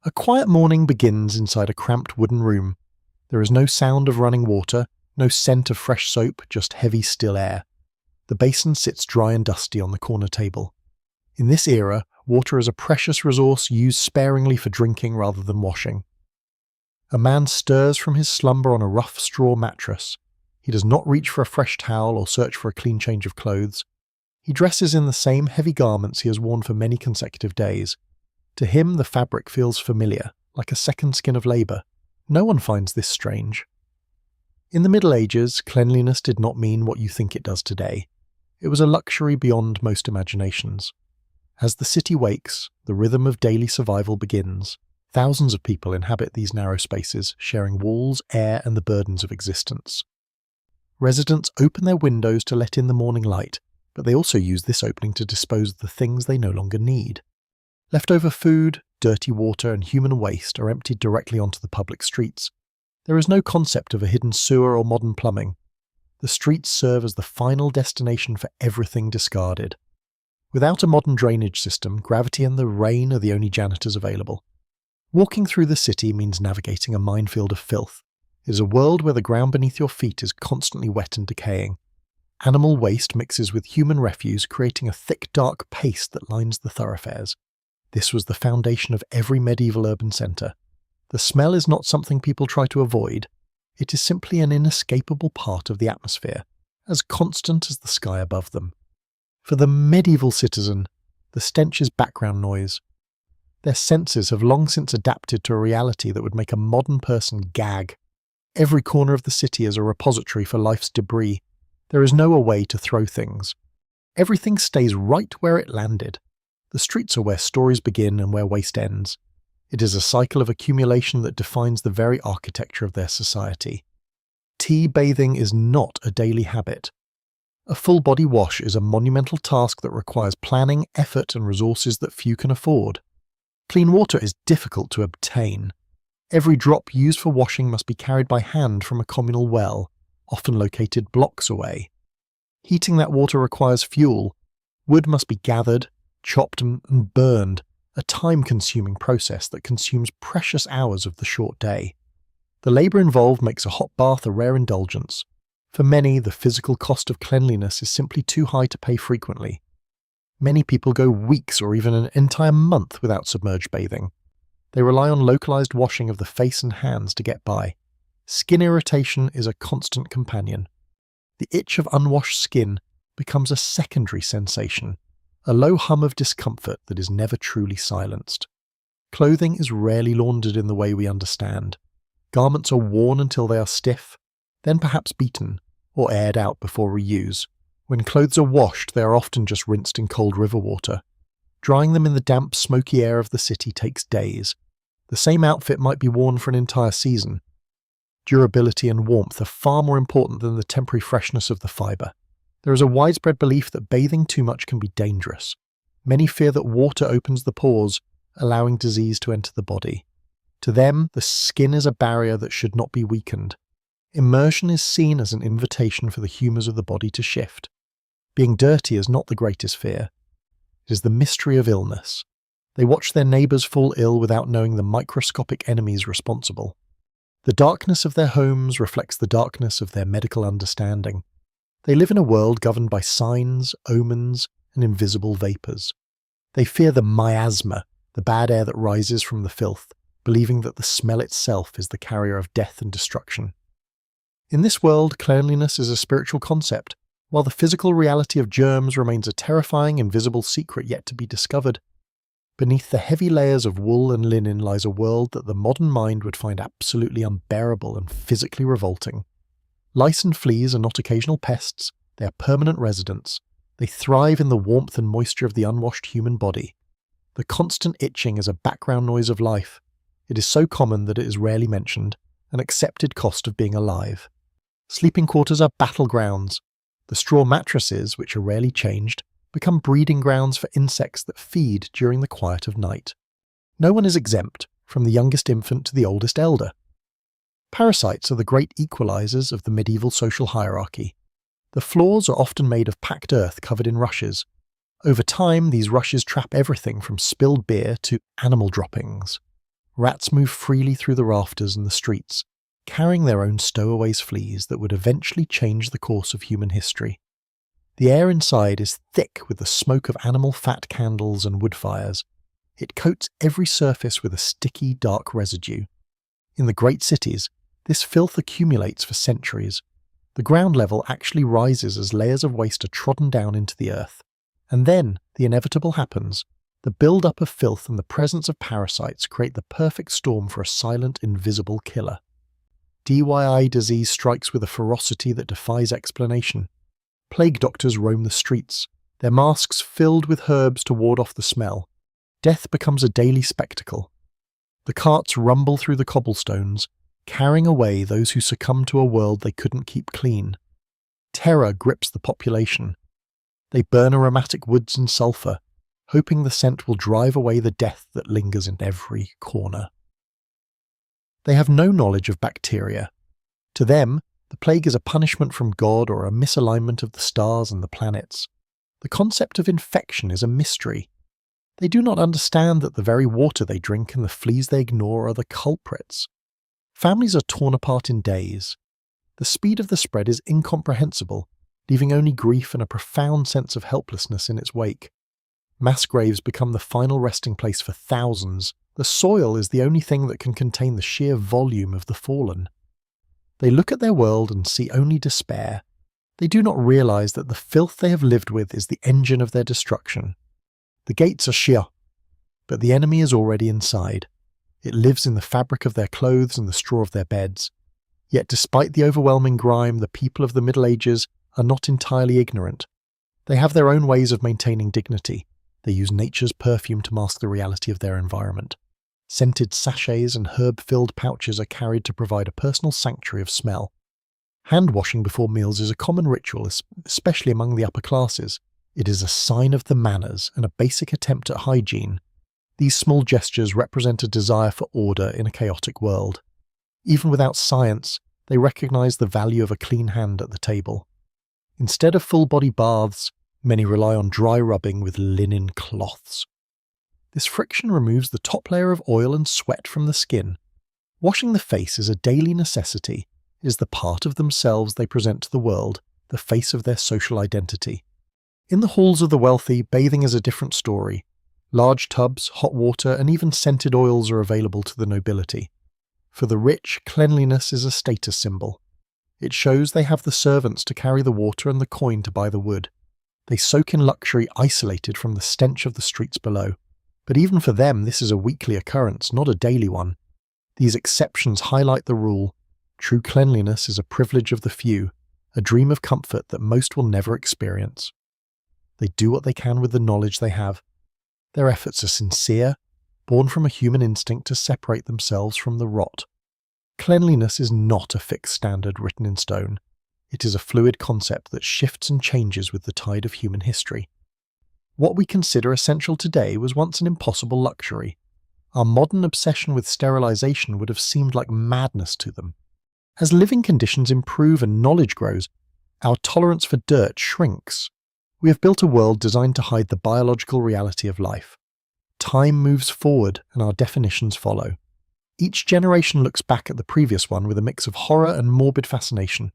A quiet morning begins inside a cramped wooden room. There is no sound of running water, no scent of fresh soap, just heavy, still air. The basin sits dry and dusty on the corner table. In this era, water is a precious resource used sparingly for drinking rather than washing. A man stirs from his slumber on a rough straw mattress. He does not reach for a fresh towel or search for a clean change of clothes. He dresses in the same heavy garments he has worn for many consecutive days. To him, the fabric feels familiar, like a second skin of labour. No one finds this strange. In the Middle Ages, cleanliness did not mean what you think it does today. It was a luxury beyond most imaginations. As the city wakes, the rhythm of daily survival begins. Thousands of people inhabit these narrow spaces, sharing walls, air, and the burdens of existence. Residents open their windows to let in the morning light, but they also use this opening to dispose of the things they no longer need. Leftover food, dirty water, and human waste are emptied directly onto the public streets. There is no concept of a hidden sewer or modern plumbing. The streets serve as the final destination for everything discarded. Without a modern drainage system, gravity and the rain are the only janitors available. Walking through the city means navigating a minefield of filth. It is a world where the ground beneath your feet is constantly wet and decaying. Animal waste mixes with human refuse, creating a thick, dark paste that lines the thoroughfares. This was the foundation of every medieval urban centre. The smell is not something people try to avoid. It is simply an inescapable part of the atmosphere, as constant as the sky above them. For the medieval citizen, the stench is background noise. Their senses have long since adapted to a reality that would make a modern person gag. Every corner of the city is a repository for life's debris. There is nowhere way to throw things. Everything stays right where it landed. The streets are where stories begin and where waste ends. It is a cycle of accumulation that defines the very architecture of their society. Tea bathing is not a daily habit. A full-body wash is a monumental task that requires planning, effort, and resources that few can afford. Clean water is difficult to obtain. Every drop used for washing must be carried by hand from a communal well, often located blocks away. Heating that water requires fuel. Wood must be gathered, chopped, and burned, a time-consuming process that consumes precious hours of the short day. The labour involved makes a hot bath a rare indulgence. For many, the physical cost of cleanliness is simply too high to pay frequently. Many people go weeks or even an entire month without submerged bathing. They rely on localized washing of the face and hands to get by. Skin irritation is a constant companion. The itch of unwashed skin becomes a secondary sensation, a low hum of discomfort that is never truly silenced. Clothing is rarely laundered in the way we understand. Garments are worn until they are stiff, then perhaps beaten or aired out before reuse. When clothes are washed, they are often just rinsed in cold river water. Drying them in the damp, smoky air of the city takes days. The same outfit might be worn for an entire season. Durability and warmth are far more important than the temporary freshness of the fibre. There is a widespread belief that bathing too much can be dangerous. Many fear that water opens the pores, allowing disease to enter the body. To them, the skin is a barrier that should not be weakened. Immersion is seen as an invitation for the humours of the body to shift. Being dirty is not the greatest fear. It is the mystery of illness. They watch their neighbours fall ill without knowing the microscopic enemies responsible. The darkness of their homes reflects the darkness of their medical understanding. They live in a world governed by signs, omens, and invisible vapours. They fear the miasma, the bad air that rises from the filth, believing that the smell itself is the carrier of death and destruction. In this world, cleanliness is a spiritual concept, while the physical reality of germs remains a terrifying, invisible secret yet to be discovered. Beneath the heavy layers of wool and linen lies a world that the modern mind would find absolutely unbearable and physically revolting. Lice and fleas are not occasional pests, they are permanent residents. They thrive in the warmth and moisture of the unwashed human body. The constant itching is a background noise of life. It is so common that it is rarely mentioned, an accepted cost of being alive. Sleeping quarters are battlegrounds. The straw mattresses, which are rarely changed, become breeding grounds for insects that feed during the quiet of night. No one is exempt, from the youngest infant to the oldest elder. Parasites are the great equalizers of the medieval social hierarchy. The floors are often made of packed earth covered in rushes. Over time, these rushes trap everything from spilled beer to animal droppings. Rats move freely through the rafters and the streets, carrying their own stowaways fleas that would eventually change the course of human history. The air inside is thick with the smoke of animal fat candles and wood fires. It coats every surface with a sticky, dark residue. In the great cities, this filth accumulates for centuries. The ground level actually rises as layers of waste are trodden down into the earth. And then, the inevitable happens. The build-up of filth and the presence of parasites create the perfect storm for a silent, invisible killer. DIY disease strikes with a ferocity that defies explanation. Plague doctors roam the streets, their masks filled with herbs to ward off the smell. Death becomes a daily spectacle. The carts rumble through the cobblestones, carrying away those who succumb to a world they couldn't keep clean. Terror grips the population. They burn aromatic woods and sulphur, hoping the scent will drive away the death that lingers in every corner. They have no knowledge of bacteria. To them, the plague is a punishment from God or a misalignment of the stars and the planets. The concept of infection is a mystery. They do not understand that the very water they drink and the fleas they ignore are the culprits. Families are torn apart in days. The speed of the spread is incomprehensible, leaving only grief and a profound sense of helplessness in its wake. Mass graves become the final resting place for thousands. The soil is the only thing that can contain the sheer volume of the fallen. They look at their world and see only despair. They do not realize that the filth they have lived with is the engine of their destruction. The gates are shut, but the enemy is already inside. It lives in the fabric of their clothes and the straw of their beds. Yet despite the overwhelming grime, the people of the Middle Ages are not entirely ignorant. They have their own ways of maintaining dignity. They use nature's perfume to mask the reality of their environment. Scented sachets and herb-filled pouches are carried to provide a personal sanctuary of smell. Hand-washing before meals is a common ritual, especially among the upper classes. It is a sign of the manners and a basic attempt at hygiene. These small gestures represent a desire for order in a chaotic world. Even without science, they recognize the value of a clean hand at the table. Instead of full-body baths, many rely on dry rubbing with linen cloths. This friction removes the top layer of oil and sweat from the skin. Washing the face is a daily necessity. It is the part of themselves they present to the world, the face of their social identity. In the halls of the wealthy, bathing is a different story. Large tubs, hot water, and even scented oils are available to the nobility. For the rich, cleanliness is a status symbol. It shows they have the servants to carry the water and the coin to buy the wood. They soak in luxury isolated from the stench of the streets below. But even for them, this is a weekly occurrence, not a daily one. These exceptions highlight the rule. True cleanliness is a privilege of the few, a dream of comfort that most will never experience. They do what they can with the knowledge they have. Their efforts are sincere, born from a human instinct to separate themselves from the rot. Cleanliness is not a fixed standard written in stone. It is a fluid concept that shifts and changes with the tide of human history. What we consider essential today was once an impossible luxury. Our modern obsession with sterilization would have seemed like madness to them. As living conditions improve and knowledge grows, our tolerance for dirt shrinks. We have built a world designed to hide the biological reality of life. Time moves forward and our definitions follow. Each generation looks back at the previous one with a mix of horror and morbid fascination.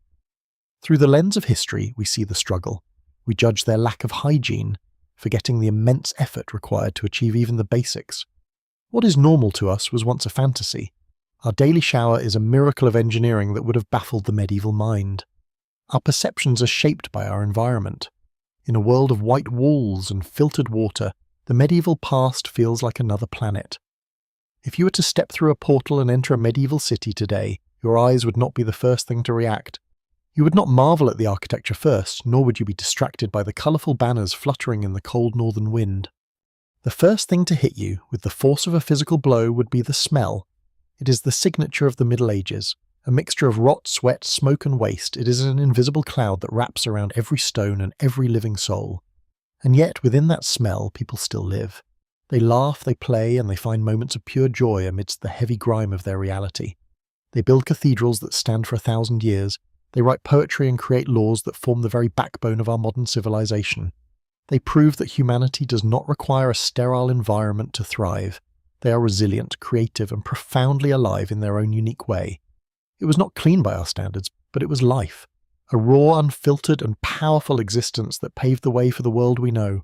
Through the lens of history, we see the struggle. We judge their lack of hygiene, forgetting the immense effort required to achieve even the basics. What is normal to us was once a fantasy. Our daily shower is a miracle of engineering that would have baffled the medieval mind. Our perceptions are shaped by our environment. In a world of white walls and filtered water, the medieval past feels like another planet. If you were to step through a portal and enter a medieval city today, your eyes would not be the first thing to react. You would not marvel at the architecture first, nor would you be distracted by the colourful banners fluttering in the cold northern wind. The first thing to hit you, with the force of a physical blow, would be the smell. It is the signature of the Middle Ages. A mixture of rot, sweat, smoke and waste, it is an invisible cloud that wraps around every stone and every living soul. And yet, within that smell, people still live. They laugh, they play, and they find moments of pure joy amidst the heavy grime of their reality. They build cathedrals that stand for 1,000 years. They write poetry and create laws that form the very backbone of our modern civilization. They prove that humanity does not require a sterile environment to thrive. They are resilient, creative, and profoundly alive in their own unique way. It was not clean by our standards, but it was life. A raw, unfiltered, and powerful existence that paved the way for the world we know.